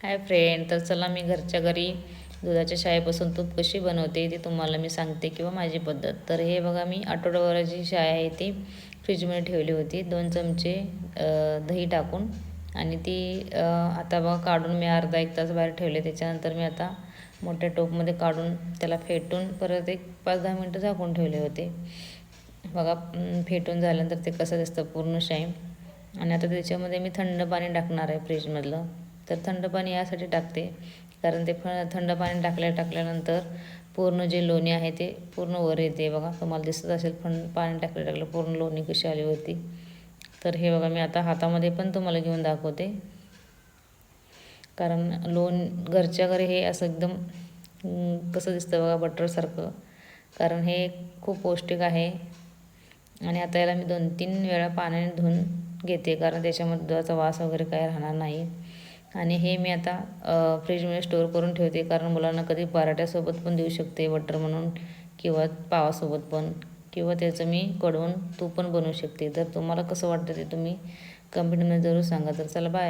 Hi friend, तर चला मी घरच्या घरी दुधाच्या शाईपासून तूप कशी बनवते ते तुम्हाला मी सांगते किंवा माझी पद्धत. तर हे बघा, मी आठवड्याभराची शाई आहे ती फ्रीजमध्ये ठेवली होती 2 चमचे दही टाकून. आणि ती आता बघा काढून मी अर्धा एक तास बाहेर ठेवले. त्याच्यानंतर मी आता मोठ्या टोपमध्ये काढून त्याला फेटून परत एक 5-10 मिनटं झाकून ठेवले होते. बघा फेटून झाल्यानंतर ते कसं दिसतं पूर्ण शाई. आणि आता त्याच्यामध्ये मी थंड पाणी टाकणार आहे फ्रीजमधलं. तर थंड पाणी यासाठी टाकते कारण ते थंड पाणी टाकल्यानंतर पूर्ण जे लोणी आहे ते पूर्ण वर येते. बघा तुम्हाला दिसत असेल, पण पाणी टाकलं पूर्ण लोणी कशी आली होती. तर हे बघा, मी आता हातामध्ये पण तुम्हाला घेऊन दाखवते. कारण घरच्या घरी हे असं एकदम कसं दिसतं बघा, बटरसारखं. कारण हे खूप पौष्टिक आहे. आणि आता याला मी 2-3 वेळा पाण्याने धुवून घेते कारण त्याच्यामध्ये दुधाचा वास वगैरे काय राहणार नाही. आणि हे मी आता फ्रीजमध्ये स्टोअर करून ठेवते कारण मुलांना कधी पराठ्यासोबत पण देऊ शकते बटर म्हणून, किंवा पावासोबत पण, किंवा त्याचं मी कडवून तूप पण बनवू शकते. तर तुम्हाला कसं वाटतं ते तुम्ही कमेंटमध्ये जरूर सांगा. तर चला बाय.